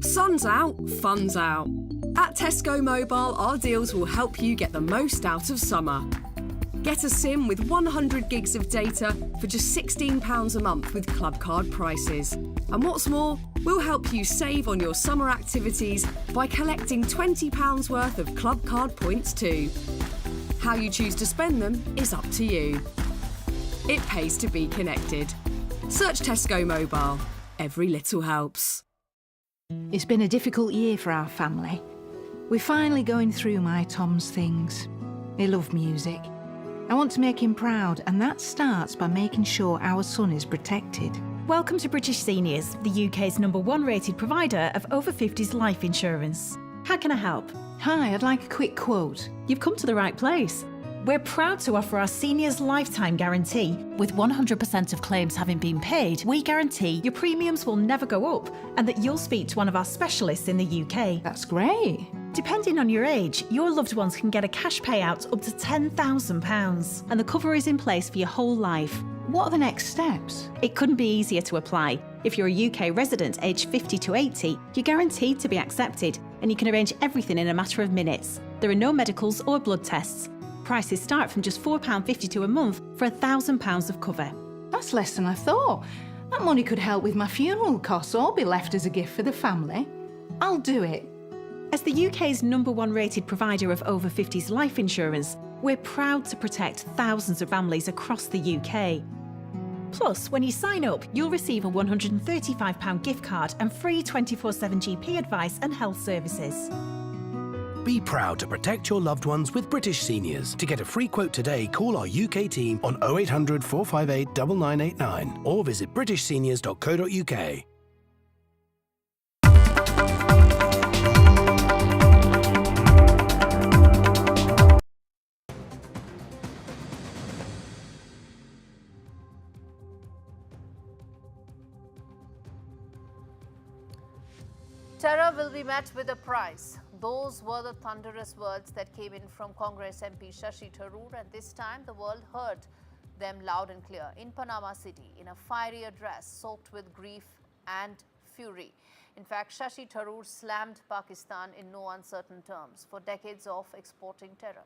Sun's out, fun's out. At Tesco Mobile, our deals will help you get the most out of summer. Get a SIM with 100 gigs of data for just £16 a month with Club Card prices. And what's more, we'll help you save on your summer activities by collecting £20 worth of Club Card points too. How you choose to spend them is up to you. It pays to be connected. Search Tesco Mobile. Every little helps. It's been a difficult year for our family. We're finally going through my Tom's things. They love music. I want to make him proud, and that starts by making sure our son is protected. Welcome to British Seniors, the UK's #1 rated provider of over 50s life insurance. How can I help? Hi, I'd like a quick quote. You've come to the right place. We're proud to offer our seniors lifetime guarantee. With 100% of claims having been paid, we guarantee your premiums will never go up and that you'll speak to one of our specialists in the UK. That's great. Depending on your age, your loved ones can get a cash payout up to £10,000 and the cover is in place for your whole life. What are the next steps? It couldn't be easier to apply. If you're a UK resident aged 50 to 80, you're guaranteed to be accepted and you can arrange everything in a matter of minutes. There are no medicals or blood tests. Prices start from just £4.52 a month for £1,000 of cover. That's less than I thought. That money could help with my funeral costs or be left as a gift for the family. I'll do it. As the UK's #1 rated provider of over 50s life insurance, we're proud to protect thousands of families across the UK. Plus, when you sign up, you'll receive a £135 gift card and free 24/7 GP advice and health services. Be proud to protect your loved ones with British Seniors. To get a free quote today, call our UK team on 0800 458 9989 or visit britishseniors.co.uk. Terror will be met with a price. Those were the thunderous words that came in from Congress MP Shashi Tharoor, and this time the world heard them loud and clear in Panama City in a fiery address soaked with grief and fury. In fact, Shashi Tharoor slammed Pakistan in no uncertain terms for decades of exporting terror.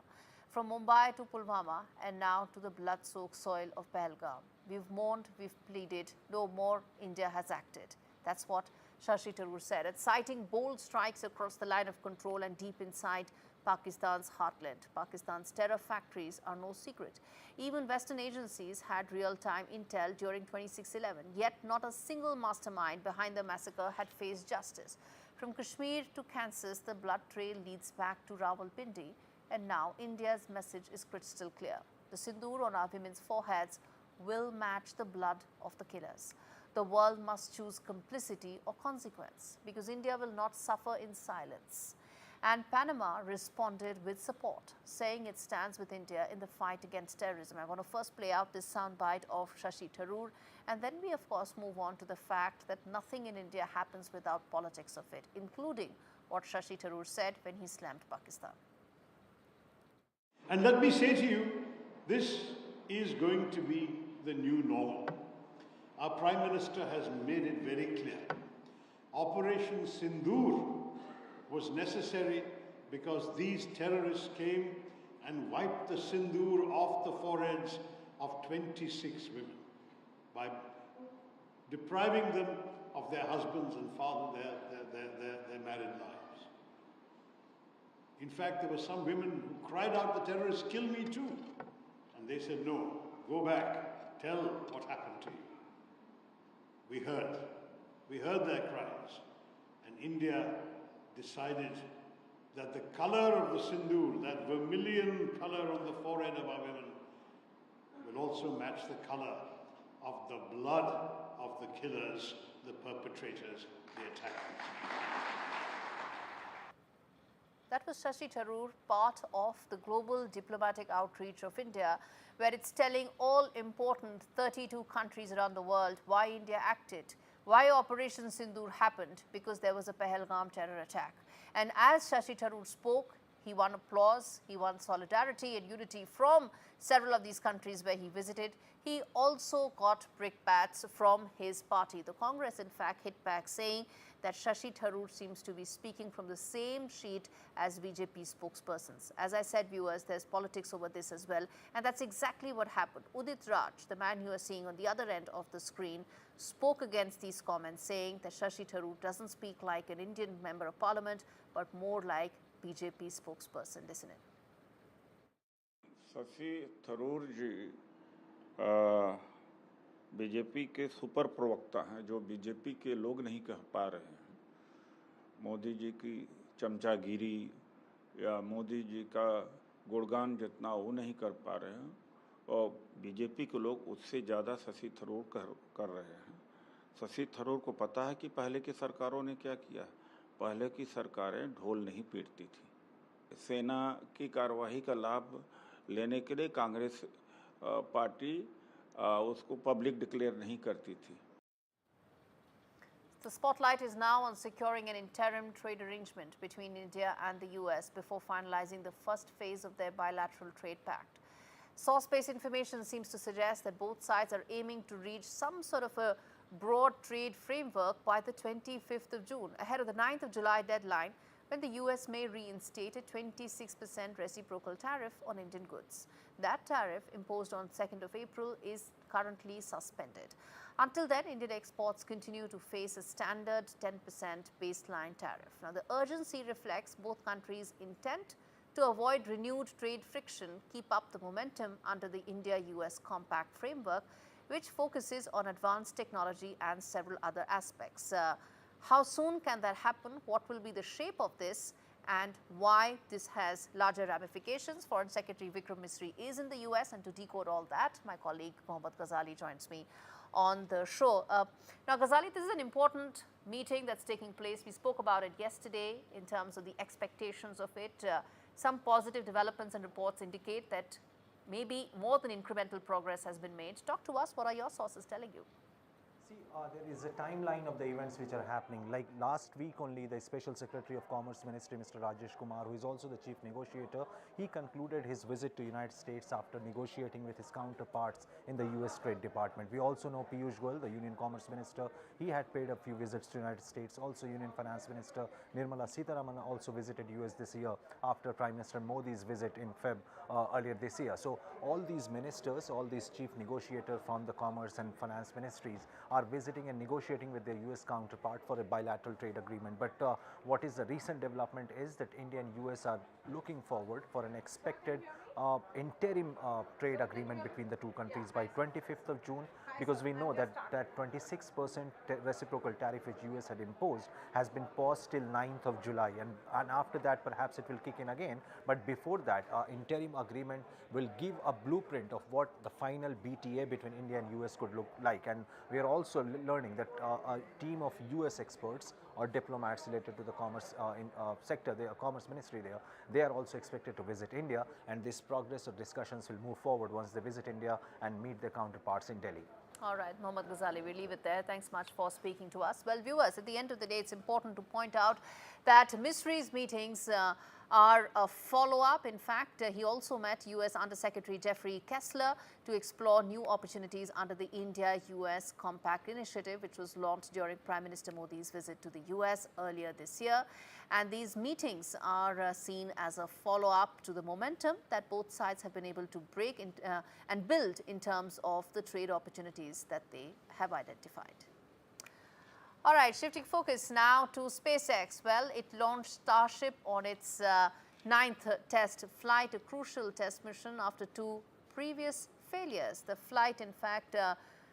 From Mumbai to Pulwama and now to the blood-soaked soil of Pahalgam. We've mourned, we've pleaded, no more, India has acted. That's what Shashi Tharoor said, citing bold strikes across the line of control and deep inside Pakistan's heartland. Pakistan's terror factories are no secret. Even Western agencies had real-time intel during 26/11, yet not a single mastermind behind the massacre had faced justice. From Kashmir to Kansas, the blood trail leads back to Rawalpindi, and now India's message is crystal clear. The sindoor on our women's foreheads will match the blood of the killers. The world must choose complicity or consequence, because India will not suffer in silence. And Panama responded with support, saying it stands with India in the fight against terrorism. I want to first play out this soundbite of Shashi Tharoor, and then we of course move on to the fact that nothing in India happens without politics of it, including what Shashi Tharoor said when he slammed Pakistan. And let me say to you, this is going to be the new normal. Our Prime Minister has made it very clear. Operation Sindoor was necessary because these terrorists came and wiped the sindoor off the foreheads of 26 women by depriving them of their husbands and their married lives. In fact, there were some women who cried out, "The terrorists kill me too." And they said, "No, go back, tell what happened to you." We heard their cries, and India decided that the color of the sindoor, that vermilion color on the forehead of our women, will also match the color of the blood of the killers, the perpetrators, the attackers. That was Shashi Tharoor, part of the global diplomatic outreach of India, where it's telling all important 32 countries around the world why India acted, why Operation Sindoor happened, because there was a Pahalgam terror attack. And as Shashi Tharoor spoke, he won applause, he won solidarity and unity from several of these countries where he visited. He also got brickbats from his party. The Congress, in fact, hit back saying that Shashi Tharoor seems to be speaking from the same sheet as BJP spokespersons. As I said, viewers, there's politics over this as well, and that's exactly what happened. Udit Raj, the man you are seeing on the other end of the screen, spoke against these comments, saying that Shashi Tharoor doesn't speak like an Indian member of parliament, but more like BJP spokesperson. Listen in. Shashi Tharoor ji BJP के super प्रवक्ता हैं, जो BJP के लोग नहीं कह पा रहे हैं। मोदी जी की चमचागिरी या मोदी जी का गुणगान जितना वो नहीं कर पा रहे हैं, और बीजेपी के लोग उससे ज़्यादा शशि थरूर कर रहे हैं। शशि थरूर को पता है कि पहले की सरकारों ने क्या किया। पहले की सरकारें ढोल नहीं पीटती थी। सेना की कार्रवाई का लाभ लेने के लिए कांग्रेस पार्टी उसको पब्लिक डिक्लेयर नहीं करती थी। The spotlight is now on securing an interim trade arrangement between India and the US before finalizing the first phase of their bilateral trade pact. Source-based information seems to suggest that both sides are aiming to reach some sort of a broad trade framework by the 25th of June, ahead of the 9th of July deadline, when the US may reinstate a 26% reciprocal tariff on Indian goods. That tariff, imposed on 2nd of April, is currently suspended. Until then, Indian exports continue to face a standard 10% baseline tariff. Now, the urgency reflects both countries' intent to avoid renewed trade friction, keep up the momentum under the India-US Compact framework, which focuses on advanced technology and several other aspects. How soon can that happen? What will be the shape of this? And why this has larger ramifications? Foreign Secretary Vikram Misri is in the US, and to decode all that, my colleague Mohammad Ghazali joins me on the show. Now, Ghazali, this is an important meeting that's taking place. We spoke about it yesterday in terms of the expectations of it. Some positive developments and reports indicate that maybe more than incremental progress has been made. Talk to us. What are your sources telling you? See, there is a timeline of the events which are happening. Like last week only, the Special Secretary of Commerce Ministry, Mr. Rajesh Kumar, who is also the Chief Negotiator, he concluded his visit to United States after negotiating with his counterparts in the US Trade Department. We also know Piyush Goyal, the Union Commerce Minister, he had paid a few visits to United States. Also, Union Finance Minister Nirmala Sitharaman also visited US this year after Prime Minister Modi's visit in Feb earlier this year. So, all these ministers, all these chief negotiators from the Commerce and Finance Ministries are visiting and negotiating with their US counterpart for a bilateral trade agreement. But what is the recent development is that India and US are looking forward for an expected interim trade agreement between the two countries by 25th of June, because we know that that 26% reciprocal tariff which US had imposed has been paused till 9th of July, and after that perhaps it will kick in again. But before that, interim agreement will give a blueprint of what the final BTA between India and US could look like. And we are also learning that a team of US experts or diplomats related to the commerce sector, the commerce ministry there, they are also expected to visit India, and this progress of discussions will move forward once they visit India and meet their counterparts in Delhi. All right, Mohammad Ghazali, we leave it there. Thanks much for speaking to us. Well, viewers, at the end of the day, it's important to point out that Misri's meetings are a follow-up. In fact, he also met US Undersecretary Jeffrey Kessler to explore new opportunities under the India-US Compact Initiative, which was launched during Prime Minister Modi's visit to the US earlier this year. And these meetings are seen as a follow-up to the momentum that both sides have been able to break and build in terms of the trade opportunities that they have identified. All right, shifting focus now to SpaceX. Well, it launched Starship on its 9th test flight, a crucial test mission after 2 previous failures. The flight, in fact,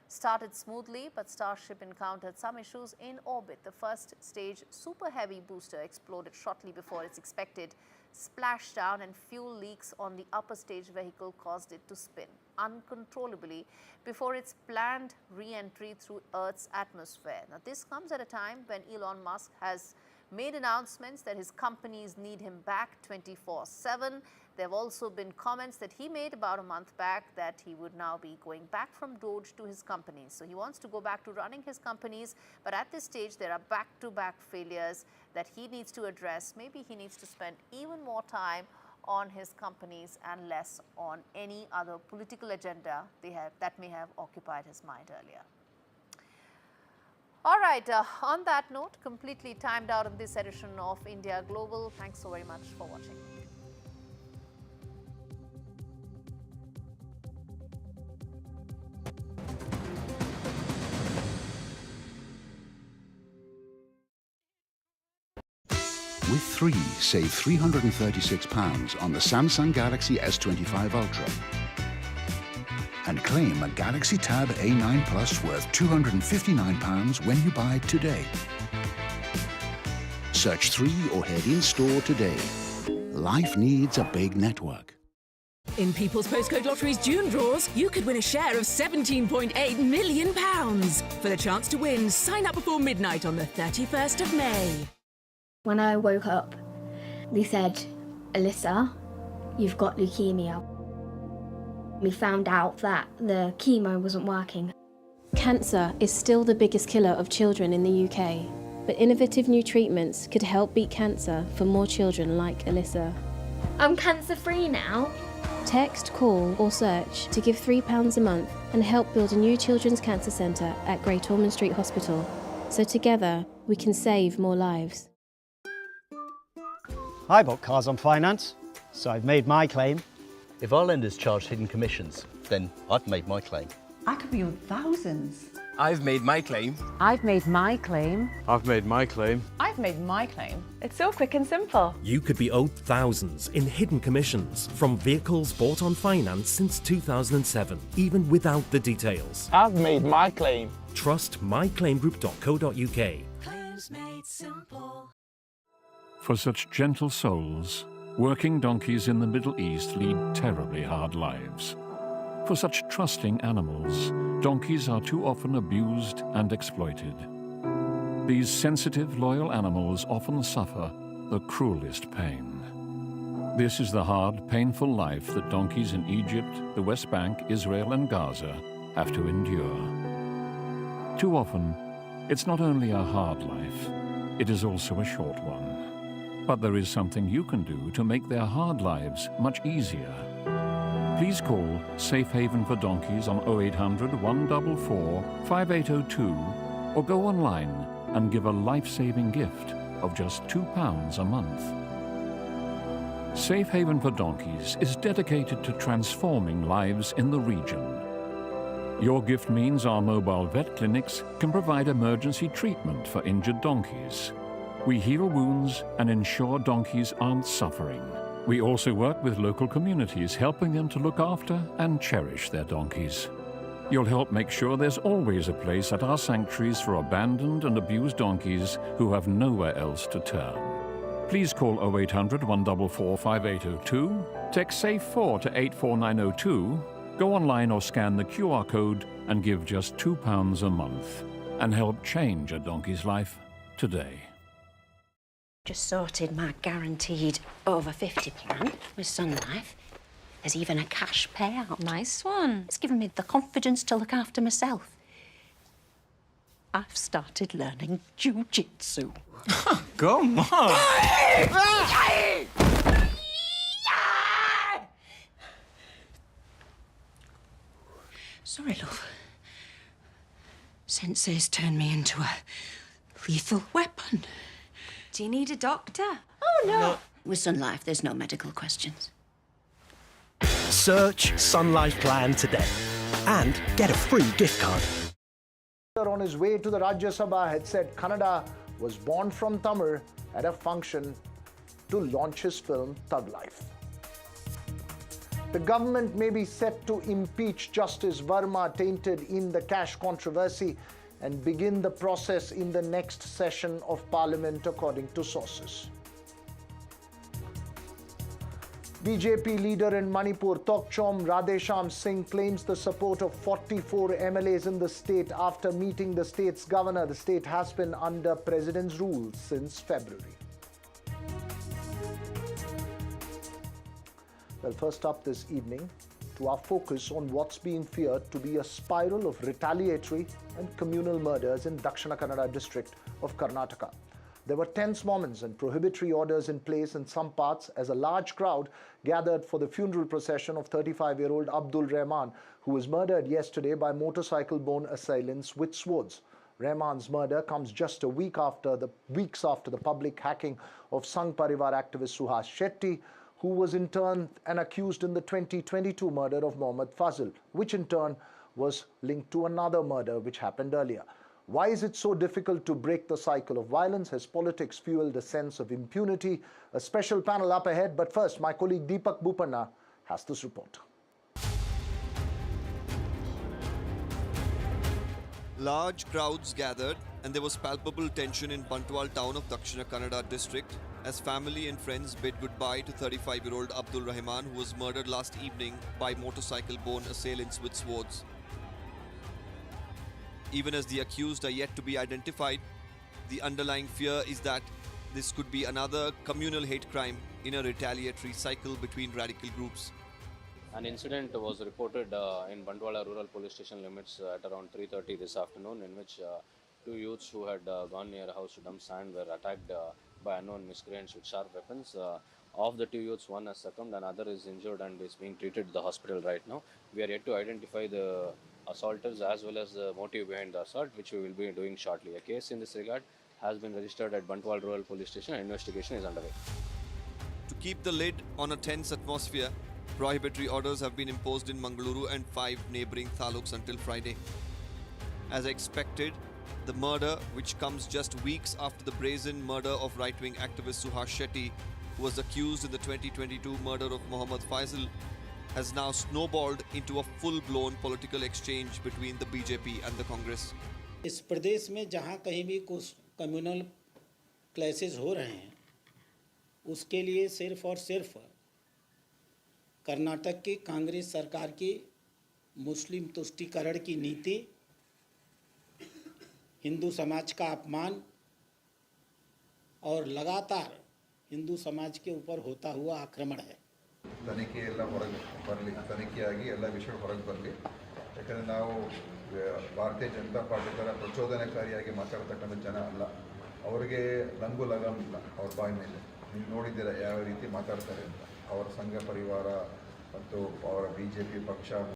started smoothly, but Starship encountered some issues in orbit. The first stage Super Heavy booster exploded shortly before its expected splashdown, and fuel leaks on the upper stage vehicle caused it to spin uncontrollably before its planned re-entry through Earth's atmosphere. Now, this comes at a time when Elon Musk has made announcements that his companies need him back 24/7. There have also been comments that he made about a month back that he would now be going back from DOGE to his companies. So he wants to go back to running his companies, but at this stage there are back-to-back failures that he needs to address. Maybe he needs to spend even more time on his companies and less on any other political agenda that may have occupied his mind earlier. All right, on that note, completely timed out in this edition of India Global. Thanks so very much for watching. With 3, save £336 on the Samsung Galaxy S25 Ultra. And claim a Galaxy Tab A9 Plus worth £259 when you buy today. Search 3 or head in-store today. Life needs a big network. In People's Postcode Lottery's June draws, you could win a share of £17.8 million. For the chance to win, sign up before midnight on the 31st of May. When I woke up, they said, Alyssa, you've got leukemia. We found out that the chemo wasn't working. Cancer is still the biggest killer of children in the UK, but innovative new treatments could help beat cancer for more children like Alyssa. I'm cancer-free now. Text, call or search to give £3 a month and help build a new children's cancer centre at Great Ormond Street Hospital. So together, we can save more lives. I bought cars on finance, so I've made my claim. If our lenders charged hidden commissions, then I've made my claim. I could be owed thousands. I've made my claim. I've made my claim. I've made my claim. I've made my claim. It's so quick and simple. You could be owed thousands in hidden commissions from vehicles bought on finance since 2007, even without the details. I've made my claim. Trust myclaimgroup.co.uk. Claims made simple. For such gentle souls, working donkeys in the Middle East lead terribly hard lives. For such trusting animals, donkeys are too often abused and exploited. These sensitive, loyal animals often suffer the cruelest pain. This is the hard, painful life that donkeys in Egypt, the West Bank, Israel and Gaza have to endure. Too often, it's not only a hard life, it is also a short one. But there is something you can do to make their hard lives much easier. Please call Safe Haven for Donkeys on 0800 144 5802 or go online and give a life-saving gift of just £2 a month. Safe Haven for Donkeys is dedicated to transforming lives in the region. Your gift means our mobile vet clinics can provide emergency treatment for injured donkeys. We heal wounds and ensure donkeys aren't suffering. We also work with local communities, helping them to look after and cherish their donkeys. You'll help make sure there's always a place at our sanctuaries for abandoned and abused donkeys who have nowhere else to turn. Please call 0800 144 5802, text SAFE4 to 84902, go online or scan the QR code and give just £2 a month and help change a donkey's life today. Just sorted my guaranteed over 50 plan with Sun Life. There's even a cash payout. Nice one. It's given me the confidence to look after myself. I've started learning jiu-jitsu. Come on! Sorry, love. Sensei's turned me into a lethal weapon. Do you need a doctor? Oh, no. With Sun Life, there's no medical questions. Search Sun Life Plan today and get a free gift card. On his way to the Rajya Sabha had said Kannada was born from Tamil at a function to launch his film Thug Life. The government may be set to impeach Justice Verma tainted in the cash controversy and begin the process in the next session of Parliament, according to sources. BJP leader in Manipur, Tokchom Radhesham Singh, claims the support of 44 MLAs in the state after meeting the state's governor. The state has been under president's rule since February. Well, first up this evening, to our focus on what's being feared to be a spiral of retaliatory and communal murders in Dakshina Kannada district of Karnataka. There were tense moments and prohibitory orders in place in some parts as a large crowd gathered for the funeral procession of 35-year-old Abdul Rahman, who was murdered yesterday by motorcycle-borne assailants with swords. Rahman's murder comes just weeks after the public hacking of Sangh Parivar activist Suhas Shetty, who was in turn accused in the 2022 murder of Mohammad Fazil, which in turn was linked to another murder which happened earlier. Why is it so difficult to break the cycle of violence? Has politics fueled a sense of impunity? A special panel up ahead, but first, my colleague Deepak Bupanna has this report. Large crowds gathered and there was palpable tension in Bantwal town of Dakshina Kannada district as family and friends bid goodbye to 35-year-old Abdul Rahman, who was murdered last evening by motorcycle-borne assailants with swords. Even as the accused are yet to be identified, the underlying fear is that this could be another communal hate crime in a retaliatory cycle between radical groups. An incident was reported in Bandwala rural police station limits at around 3:30 this afternoon, in which two youths who had gone near a house to dump sand were attacked by unknown miscreants with sharp weapons. Of the two youths, one has succumbed, another is injured and is being treated at the hospital right now. We are yet to identify the assaulters as well as the motive behind the assault, which we will be doing shortly. A case in this regard has been registered at Bantwal Rural Police Station and investigation is underway. To keep the lid on a tense atmosphere, prohibitory orders have been imposed in Mangaluru and 5 neighbouring taluks until Friday. As expected, the murder, which comes just weeks after the brazen murder of right-wing activist Suhas Shetty, who was accused in the 2022 murder of Mohammad Faisal, has now snowballed into a full-blown political exchange between the BJP and the Congress. इस प्रदेश में जहाँ कहीं भी कुछ communal clashes हो रहे हैं, उसके लिए सिर्फ और सिर्फ कर्नाटक की कांग्रेस सरकार की मुस्लिम तुष्टीकरण की नीति, हिंदू समाज का अपमान और लगातार हिंदू समाज के ऊपर होता हुआ आक्रमण है. ತನಿಖೆ ಎಲ್ಲ ಹೊರಗೆ ಬರಲಿ, ತನಿಖೆಯಾಗಿ ಎಲ್ಲ ವಿಷಯ ಹೊರಗೆ ಬರಲಿ. ಯಾಕಂದರೆ ನಾವು ಭಾರತೀಯ ಜನತಾ ಪಾರ್ಟಿ ಥರ ಪ್ರಚೋದನಕಾರಿಯಾಗಿ ಮಾತಾಡ್ತಕ್ಕಂಥ ಜನ ಅಲ್ಲ. ಅವರಿಗೆ ಲಂಗು ಲಗಾಮ್ ಇಲ್ಲ ಅವ್ರ ಬಾಯಿ ಮೇಲೆ. ನೀವು ನೋಡಿದ್ದೀರ ಯಾವ ರೀತಿ ಮಾತಾಡ್ತಾರೆ ಅಂತ. ಅವರ ಸಂಘ ಪರಿವಾರ ಮತ್ತು ಅವರ BJP ಪಕ್ಷ